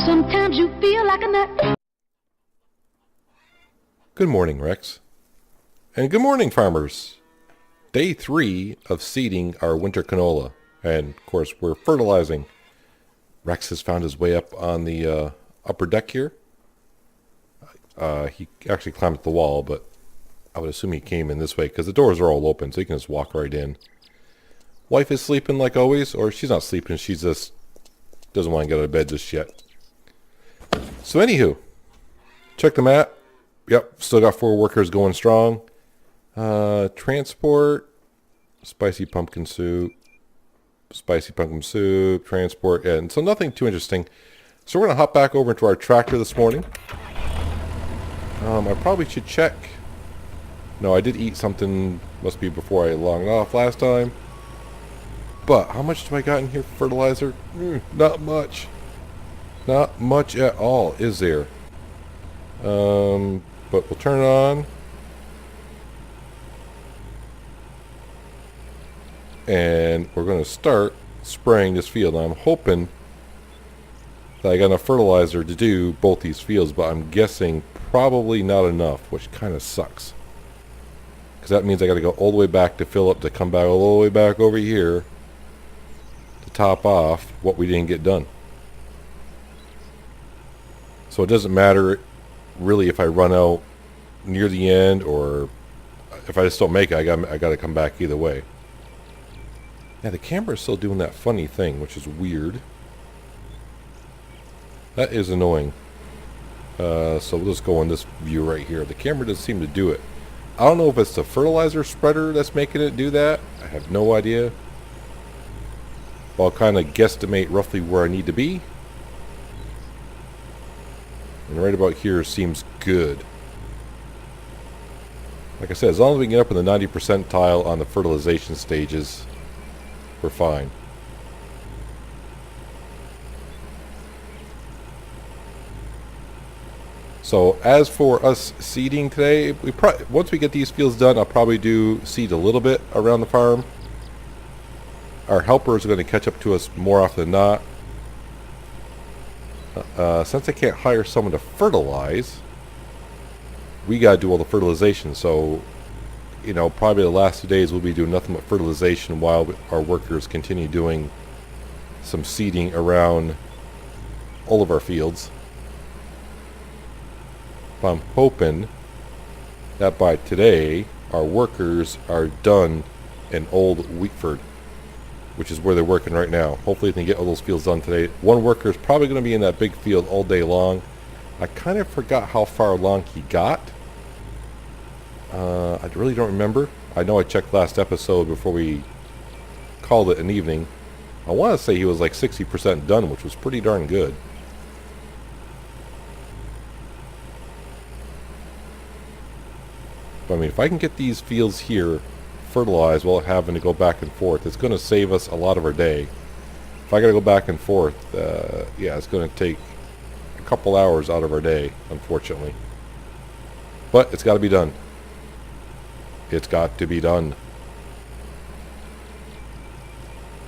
Sometimes you feel like a nut. Good morning, Rex. And good morning, farmers. Day 3 of seeding our winter canola. And, of course, we're fertilizing. Rex has found his way up on the upper deck here. He actually climbed up the wall, but I would assume he came in this way because the doors are all open, so he can just walk right in. Wife is sleeping like always, or she's not sleeping, she just doesn't want to get out of bed just yet. So anywho, check the map. Yep, still got 4 workers going strong. Transport, spicy pumpkin soup, transport, and so nothing too interesting. So we're going to hop back over into our tractor this morning. I probably should check. No, I did eat something, must be before I logged off last time. But how much do I got in here for fertilizer? Not much. Not much at all, is there? But we'll turn it on. And we're going to start spraying this field. Now, I'm hoping that I got enough fertilizer to do both these fields, but I'm guessing probably not enough, which kind of sucks. Because that means I got to go all the way back to fill up to come back all the way back over here to top off what we didn't get done. So it doesn't matter really if I run out near the end or if I just don't make it. I got to come back either way. Yeah, the camera is still doing that funny thing, which is weird. That is annoying. So we'll just go in this view right here. The camera doesn't seem to do it. I don't know if it's the fertilizer spreader that's making it do that. I have no idea. But I'll kind of guesstimate roughly where I need to be. And right about here seems good. Like I said, as long as we can get up in the 90 percentile on the fertilization stages, we're fine. So as for us seeding today, once we get these fields done, I'll probably do seed a little bit around the farm. Our helpers are going to catch up to us more often than not. Since I can't hire someone to fertilize, we got to do all the fertilization. So, you know, probably the last 2 days we'll be doing nothing but fertilization while our workers continue doing some seeding around all of our fields. But I'm hoping that by today our workers are done in Old Wheatford, which is where they're working right now. Hopefully they can get all those fields done today. One worker is probably going to be in that big field all day long. I kind of forgot how far along he got. I really don't remember. I know I checked last episode before we called it an evening. I want to say he was like 60% done, which was pretty darn good. But I mean, if I can get these fields here fertilized while having to go back and forth, it's going to save us a lot of our day. If I got to go back and forth, yeah, it's going to take a couple hours out of our day, unfortunately. But it's got to be done. It's got to be done.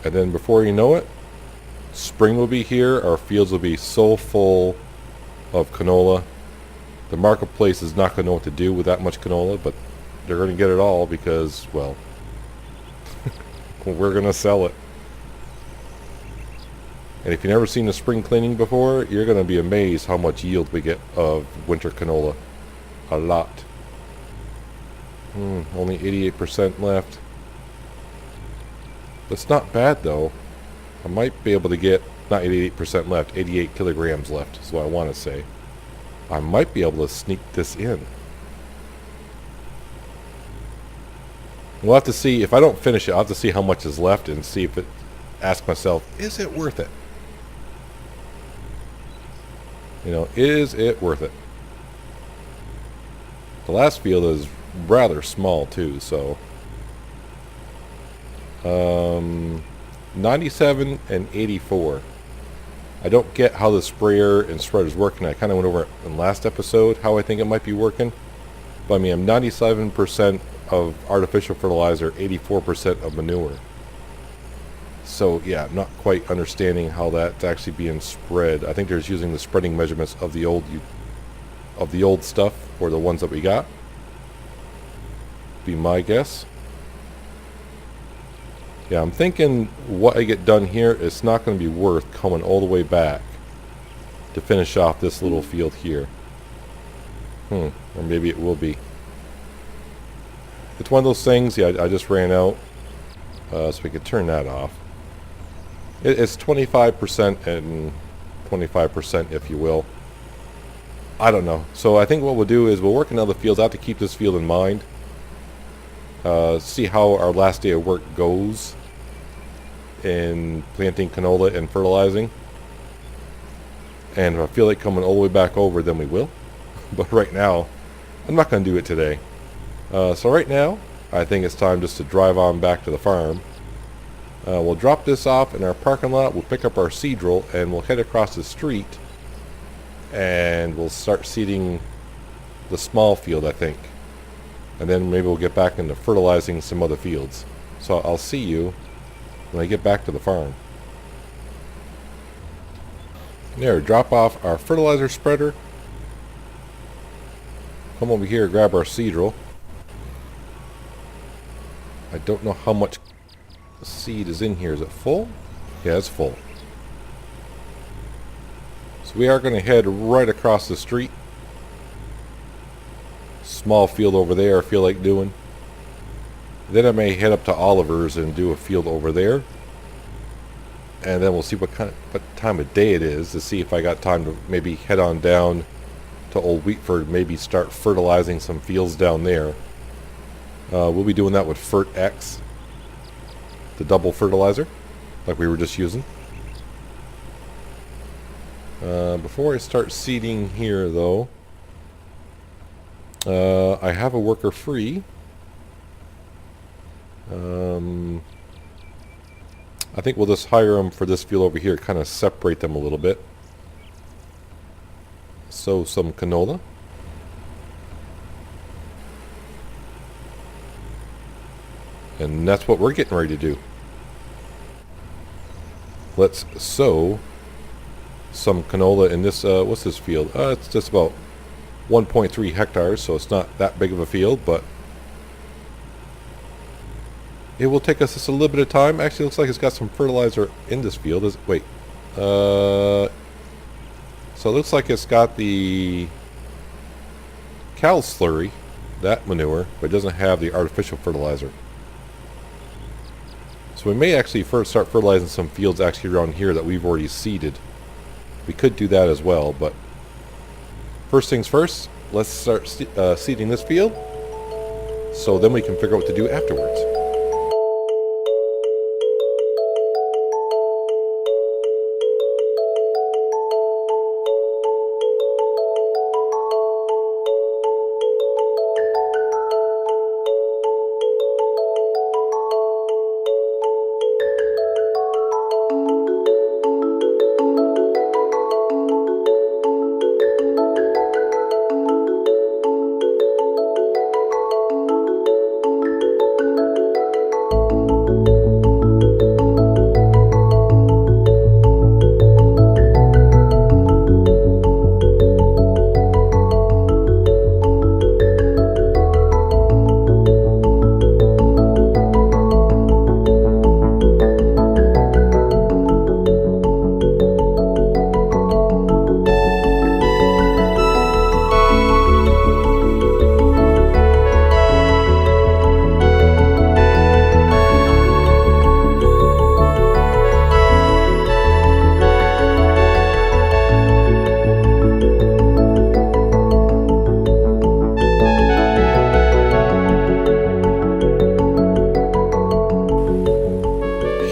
And then before you know it, spring will be here. Our fields will be so full of canola. The marketplace is not going to know what to do with that much canola, but they're going to get it all because, well, we're going to sell it. And if you've never seen a spring cleaning before, you're going to be amazed how much yield we get of winter canola. A lot. Only 88% left. That's not bad though. I might be able to get, not 88% left, 88 kilograms left is what I want to say. I might be able to sneak this in. We'll have to see. If I don't finish it, I'll have to see how much is left and see if it, ask myself, is it worth it? You know, is it worth it? The last field is rather small too, so 97 and 84. I don't get how the sprayer and spreader is working. I kind of went over it in last episode how I think it might be working. But I mean, I'm 97% of artificial fertilizer, 84% of manure. So yeah, I'm not quite understanding how that's actually being spread. I think they're just using the spreading measurements of the old stuff, or the ones that we got. Be my guess. Yeah, I'm thinking what I get done here is not going to be worth coming all the way back to finish off this little field here. Or maybe it will be. It's one of those things. Yeah, I just ran out, so we could turn that off. It's 25% and 25%, if you will. I don't know. So I think what we'll do is we'll work in other fields. I have to keep this field in mind. See how our last day of work goes in planting canola and fertilizing. And if I feel like coming all the way back over, then we will. But right now, I'm not going to do it today. So right now, I think it's time just to drive on back to the farm. We'll drop this off in our parking lot. We'll pick up our seed roll and we'll head across the street. And we'll start seeding the small field, I think. And then maybe we'll get back into fertilizing some other fields. So I'll see you when I get back to the farm. There, drop off our fertilizer spreader. Come over here, grab our seed roll. I don't know how much seed is in here. Is it full? Yeah, it's full. So we are going to head right across the street. Small field over there I feel like doing. Then I may head up to Oliver's and do a field over there. And then we'll see what time of day it is to see if I got time to maybe head on down to Old Wheatford, maybe start fertilizing some fields down there. We'll be doing that with Fert X, the double fertilizer, like we were just using. Before I start seeding here, though, I have a worker free. I think we'll just hire them for this field over here, kind of separate them a little bit. Sow some canola. And that's what we're getting ready to do. Let's sow some canola in this, what's this field? It's just about 1.3 hectares, so it's not that big of a field, but it will take us just a little bit of time. Actually, it looks like it's got some fertilizer in this field. Wait. So it looks like it's got the cow slurry, that manure, but it doesn't have the artificial fertilizer. So we may actually first start fertilizing some fields actually around here that we've already seeded. We could do that as well, but first things first, let's start seeding this field, so then we can figure out what to do afterwards.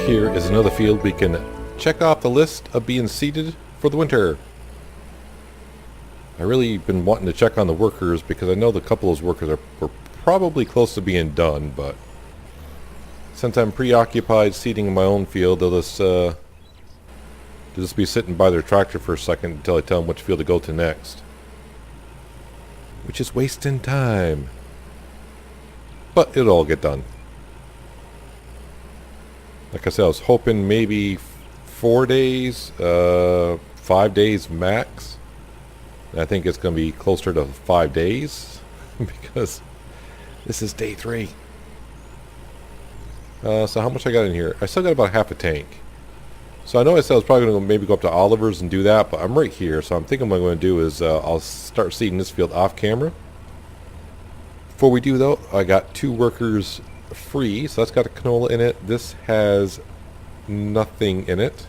Here is another field we can check off the list of being seeded for the winter. I really been wanting to check on the workers because I know the couple of those workers were probably close to being done, but since I'm preoccupied seeding in my own field, they'll just be sitting by their tractor for a second until I tell them which field to go to next. Which is wasting time. But it'll all get done. Like I said, I was hoping maybe 4 days, 5 days max. And I think it's going to be closer to 5 days because this is day 3. So how much I got in here? I still got about half a tank. So I know I said I was probably going to maybe go up to Oliver's and do that, but I'm right here. So I'm thinking what I'm going to do is I'll start seeding this field off camera. Before we do though, I got 2 workers free. So that's got a canola in it. This has nothing in it.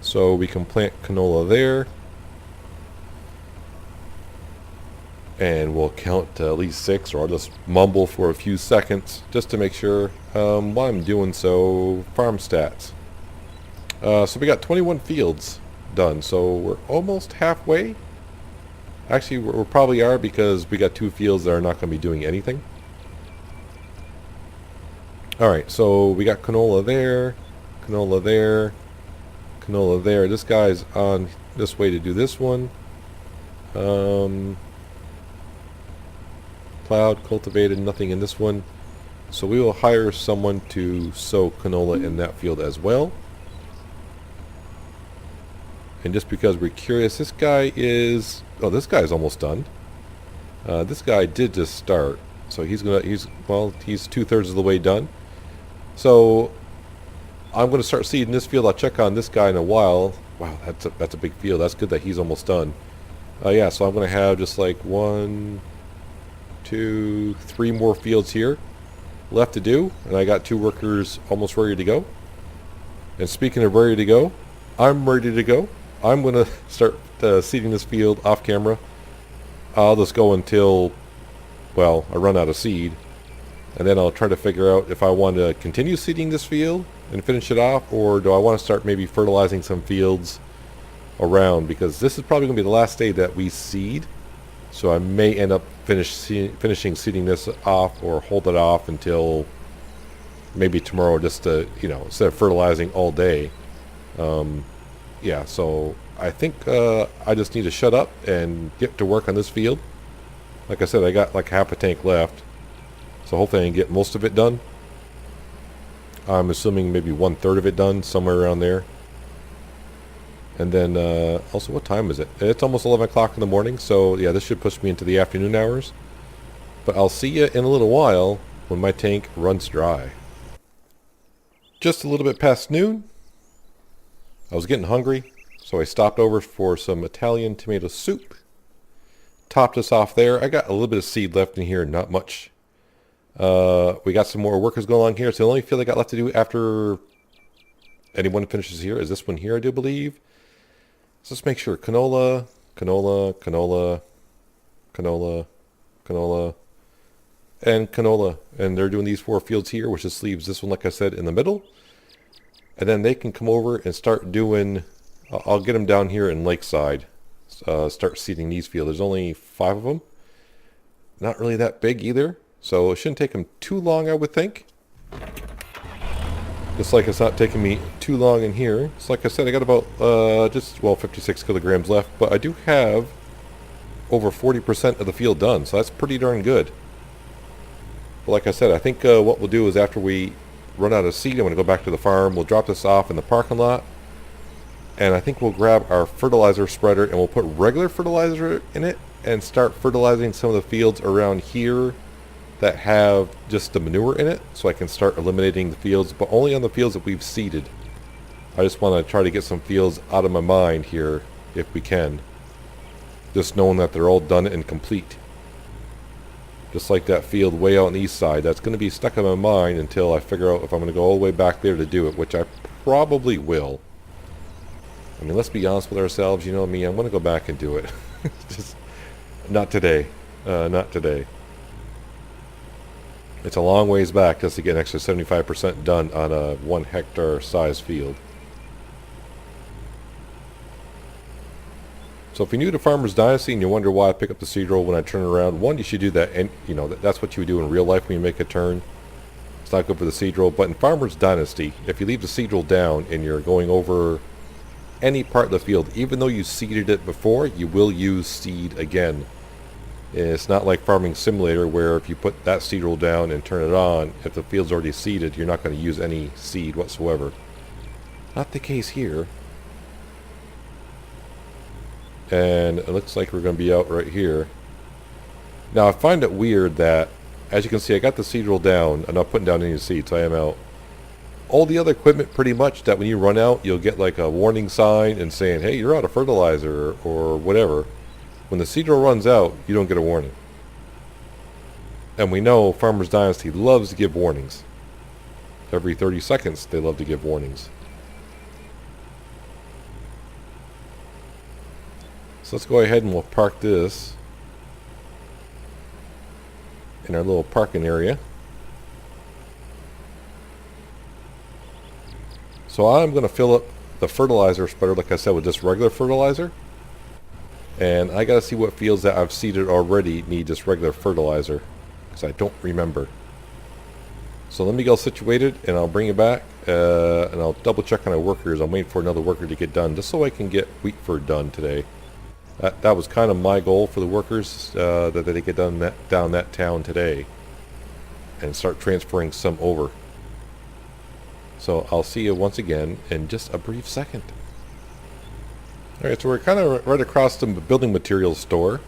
So we can plant canola there. And we'll count to at least 6, or I'll just mumble for a few seconds just to make sure. While I'm doing so, farm stats. So we got 21 fields done, so we're almost halfway. Actually, we probably are, because we got 2 fields that are not going to be doing anything. Alright, so we got canola there, canola there, canola there. This guy's on this way to do this one. Plowed, cultivated, nothing in this one. So we will hire someone to sow canola in that field as well. And just because we're curious, this guy is... Oh, this guy's almost done. This guy did just start. So he's 2/3 of the way done. So I'm going to start seeding this field. I'll check on this guy in a while. Wow, that's a big field. That's good that he's almost done. Yeah, so I'm going to have just like 1, 2, 3 more fields here left to do, and I got 2 workers almost ready to go. And speaking of ready to go, I'm ready to go. I'm going to start seeding this field off camera. I'll just go until, well, I run out of seed, and then I'll try to figure out if I want to continue seeding this field and finish it off, or do I want to start maybe fertilizing some fields around, because this is probably going to be the last day that we seed. So I may end up finishing seeding this off, or hold it off until maybe tomorrow, just to, instead of fertilizing all day. Yeah, so I think I just need to shut up and get to work on this field. Like I said, I got like half a tank left, so hopefully I can get most of it done. I'm assuming maybe 1/3 of it done, somewhere around there. And then, also, what time is it? It's almost 11 o'clock in the morning, so yeah, this should push me into the afternoon hours. But I'll see you in a little while when my tank runs dry. Just a little bit past noon. I was getting hungry, so I stopped over for some Italian tomato soup. Topped us off there. I got a little bit of seed left in here, not much. We got some more workers going on here. So the only field I got left to do after anyone finishes here is this one here, I do believe. So let's make sure. Canola, canola, canola, canola, canola, and canola. And they're doing these 4 fields here, which just leaves this one, like I said, in the middle. And then they can come over and start doing... I'll get them down here in Lakeside. Start seeding these fields. There's only 5 of them. Not really that big either. So it shouldn't take them too long, I would think. Just like it's not taking me too long in here. So like I said, I got about 56 kilograms left. But I do have over 40% of the field done. So that's pretty darn good. But like I said, I think what we'll do is after we run out of seed, I'm going to go back to the farm. We'll drop this off in the parking lot. And I think we'll grab our fertilizer spreader and we'll put regular fertilizer in it and start fertilizing some of the fields around here that have just the manure in it, so I can start eliminating the fields, but only on the fields that we've seeded. I just want to try to get some fields out of my mind here if we can, just knowing that they're all done and complete. Just like that field way out on the east side, that's going to be stuck in my mind until I figure out if I'm going to go all the way back there to do it, which I probably will. I mean, let's be honest with ourselves, you know me, I'm going to go back and do it. Just not today. Not today. It's a long ways back just to get an extra 75% done on a 1 hectare size field. So if you're new to Farmer's Dynasty and you wonder why I pick up the seed roll when I turn around, one, you should do that, and that's what you would do in real life when you make a turn. It's not good for the seed roll, but in Farmer's Dynasty, if you leave the seed roll down and you're going over any part of the field, even though you seeded it before, you will use seed again. It's not like Farming Simulator where if you put that seed roll down and turn it on, if the field's already seeded, you're not going to use any seed whatsoever. Not the case here. And it looks like we're going to be out right here. Now I find it weird that, as you can see, I got the seed roll down. I'm not putting down any seeds, so I am out. All the other equipment, pretty much, that when you run out, you'll get like a warning sign and saying, hey, you're out of fertilizer or whatever. When the seed roll runs out, you don't get a warning. And we know Farmers Dynasty loves to give warnings. Every 30 seconds, they love to give warnings. So let's go ahead and we'll park this in our little parking area. So I'm going to fill up the fertilizer spreader, like I said, with just regular fertilizer. And I got to see what fields that I've seeded already need just regular fertilizer, because I don't remember. So let me get situated and I'll bring it back and I'll double check on our workers. I'm waiting for another worker to get done just so I can get wheat furred done today. That was kind of my goal for the workers, that they get done down that town today and start transferring some over. So I'll see you once again in just a brief second. Alright, so we're kind of right across the building materials store.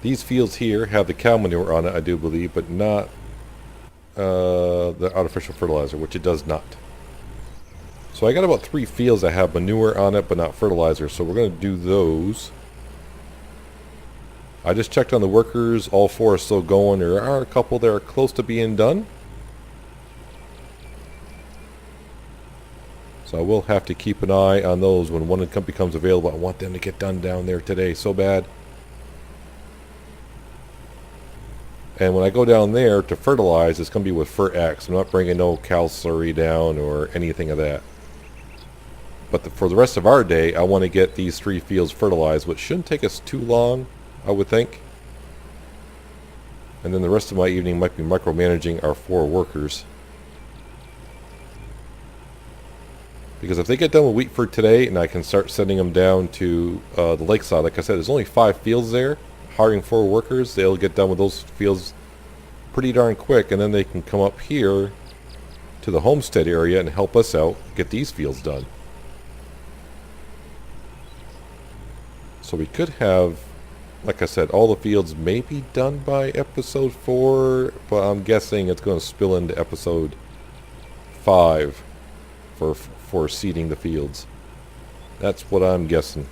These fields here have the cow manure on it, I do believe, but not the artificial fertilizer, which it does not. So I got about 3 fields that have manure on it, but not fertilizer, so we're going to do those. I just checked on the workers, all 4 are still going. There are a couple that are close to being done. So I will have to keep an eye on those when one becomes available. I want them to get done down there today so bad. And when I go down there to fertilize, it's going to be with Fertx. I'm not bringing no cow slurry down or anything of that. But for the rest of our day, I want to get these 3 fields fertilized, which shouldn't take us too long, I would think. And then the rest of my evening might be micromanaging our 4 workers. Because if they get done with wheat for today and I can start sending them down to the lakeside, like I said, there's only 5 fields there. Hiring 4 workers, they'll get done with those fields pretty darn quick, and then they can come up here to the homestead area and help us out get these fields done. So we could have, like I said, all the fields may be done by episode 4, but I'm guessing it's going to spill into episode 5 for seeding the fields. That's what I'm guessing.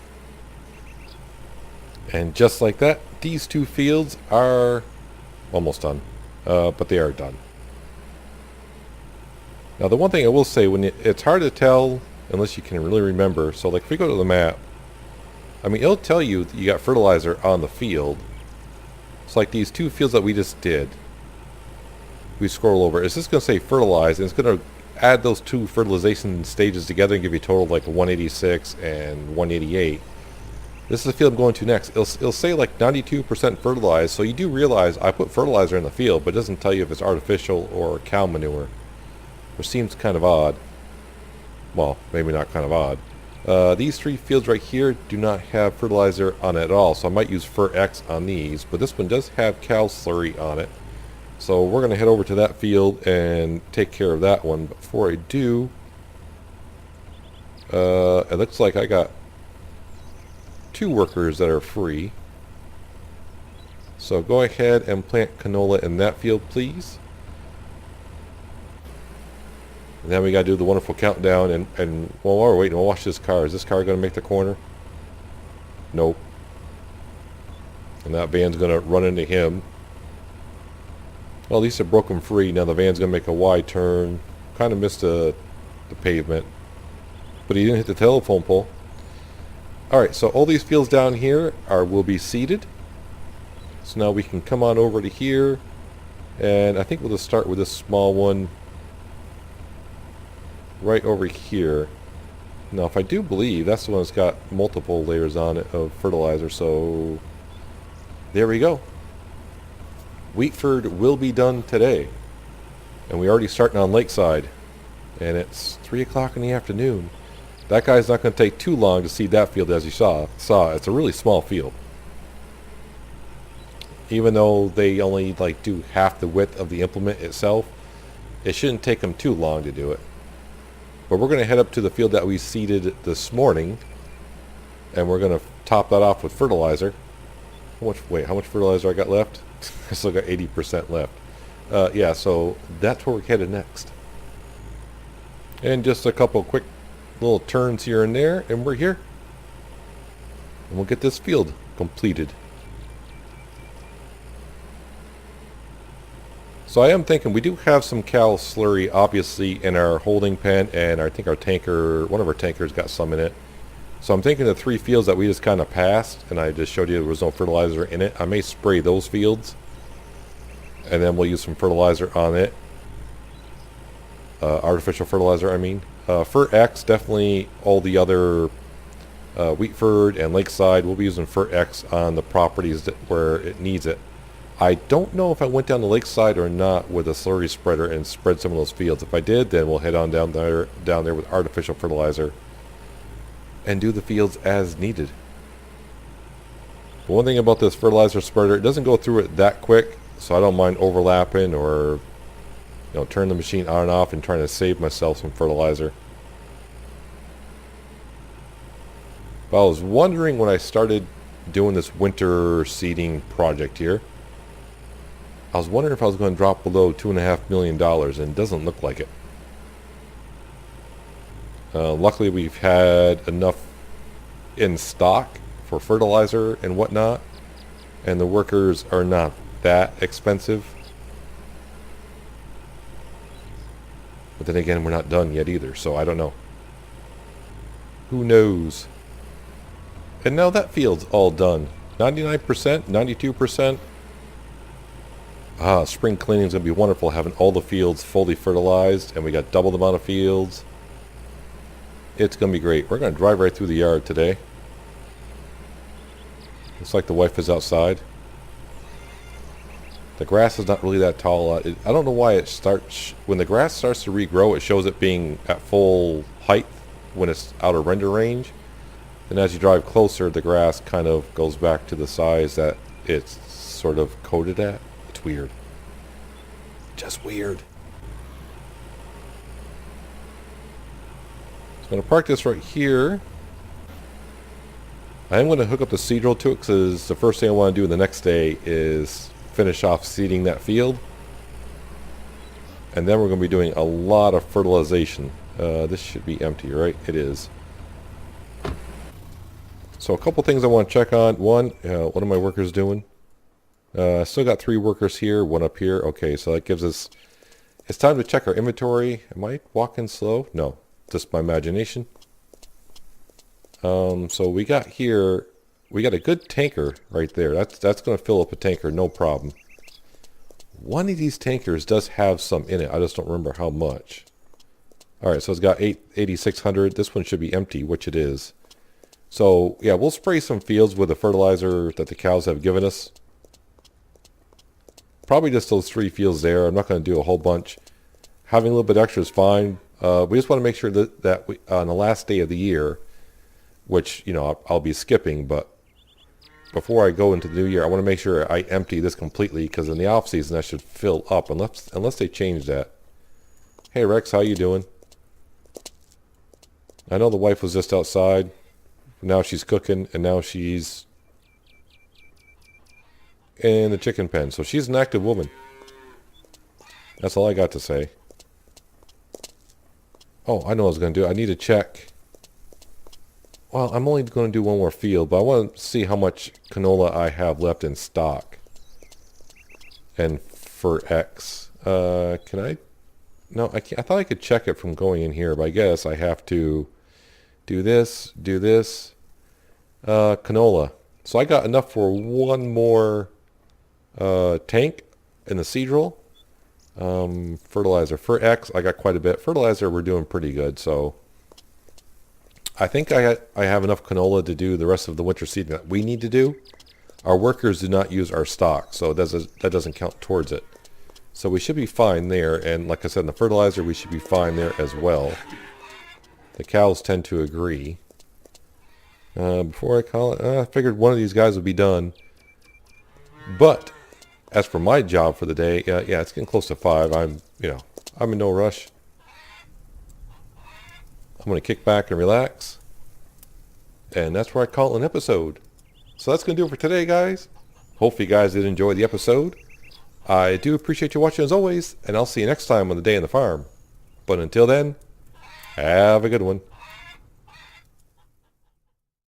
And just like that, these 2 fields are almost done, but they are done. Now the one thing I will say, it's hard to tell unless you can really remember. So like if we go to the map, I mean it'll tell you that you got fertilizer on the field. It's like these 2 fields that we just did. We scroll over, it's just going to say fertilize, and it's going to add those 2 fertilization stages together and give you a total of like 186 and 188. This is the field I'm going to next. It'll say like 92% fertilized, so you do realize I put fertilizer in the field, but it doesn't tell you if it's artificial or cow manure, which seems kind of odd. Well, maybe not kind of odd. These 3 fields right here do not have fertilizer on it at all, so I might use Fertx on these, but this one does have cow slurry on it. So we're going to head over to that field and take care of that one. But before I do, it looks like I got 2 workers that are free. So go ahead and plant canola in that field, please. And then we got to do the wonderful countdown. And while we're waiting, we'll watch this car. Is this car going to make the corner? Nope. And that van's going to run into him. Well, at least it broke him free. Now the van's going to make a wide turn. Kind of missed the pavement. But he didn't hit the telephone pole. Alright, so all these fields down here will be seeded. So now we can come on over to here. And I think we'll just start with this small one right over here. Now, if I do believe, that's the one that's got multiple layers on it of fertilizer. So there we go. Wheatford will be done today. And we're already starting on Lakeside. And it's 3 o'clock in the afternoon. That guy's not going to take too long to seed that field, as you saw. It's a really small field. Even though they only like do half the width of the implement itself, it shouldn't take them too long to do it. But we're going to head up to the field that we seeded this morning, and we're going to top that off with fertilizer. How much fertilizer I got left? I still got 80% left. Yeah, so that's where we're headed next. And just a couple quick little turns here and there, and we're here. And we'll get this field completed. So I am thinking we do have some cow slurry obviously in our holding pen, and I think our tanker, one of our tankers got some in it. So I'm thinking the 3 fields that we just kind of passed, and I just showed you there was no fertilizer in it, I may spray those fields, and then we'll use some fertilizer on it. Artificial fertilizer, I mean. For X, definitely all the other Wheatford and Lakeside, we'll be using for X on the properties where it needs it. I don't know if I went down the Lakeside or not with a slurry spreader and spread some of those fields. If I did, then we'll head on down there with artificial fertilizer and do the fields as needed. But one thing about this fertilizer spreader, it doesn't go through it that quick, so I don't mind overlapping or turn the machine on and off and trying to save myself some fertilizer. But I was wondering when I started doing this winter seeding project here, I was wondering if I was going to drop below $2.5 million, and it doesn't look like it. Luckily we've had enough in stock for fertilizer and whatnot, and the workers are not that expensive. But then again, we're not done yet either, so I don't know. Who knows? And now that field's all done. 99%, 92%. Spring cleaning is going to be wonderful, having all the fields fully fertilized, and we got double the amount of fields. It's going to be great. We're going to drive right through the yard today. Looks like the wife is outside. The grass is not really that tall. I don't know why it starts, when the grass starts to regrow, it shows it being at full height when it's out of render range. And as you drive closer, the grass kind of goes back to the size that it's sort of coated at. It's weird. Just weird. So I'm going to park this right here. I am going to hook up the seed drill to it, because the first thing I want to do the next day is finish off seeding that field. And then we're going to be doing a lot of fertilization. This should be empty, right? It is. So a couple things I want to check on. One, what are my workers doing? Still got 3 workers here, 1 up here. Okay, so that gives us... It's time to check our inventory. Am I walking slow? No, just my imagination. So we got here... We got a good tanker right there. That's going to fill up a tanker, no problem. One of these tankers does have some in it. I just don't remember how much. Alright, so it's got 8,600. This one should be empty, which it is. So, yeah, we'll spray some fields with the fertilizer that the cows have given us. Probably just those 3 fields there. I'm not going to do a whole bunch. Having a little bit extra is fine. We just want to make sure that we, on the last day of the year, which, I'll be skipping, but before I go into the new year, I want to make sure I empty this completely, because in the off season that should fill up, unless they change that. Hey Rex, how you doing? I know the wife was just outside. Now she's cooking, and now she's in the chicken pen. So she's an active woman. That's all I got to say. Oh, I know what I was going to do. I need to check. Well, I'm only going to do 1 more field, but I want to see how much canola I have left in stock. And for X. Can I? No, I can't. I thought I could check it from going in here, but I guess I have to do this, canola. So I got enough for 1 more tank in the seed roll. Fertilizer. For X, I got quite a bit. Fertilizer, we're doing pretty good, so... I think I have enough canola to do the rest of the winter seeding that we need to do. Our workers do not use our stock, so that doesn't count towards it. So we should be fine there, and like I said, in the fertilizer, we should be fine there as well. The cows tend to agree. Before I call it, I figured one of these guys would be done. But as for my job for the day, yeah, it's getting close to 5. I'm in no rush. I'm going to kick back and relax. And that's where I call it an episode. So that's going to do it for today, guys. Hopefully you guys did enjoy the episode. I do appreciate you watching as always, and I'll see you next time on the day on the farm. But until then, have a good one.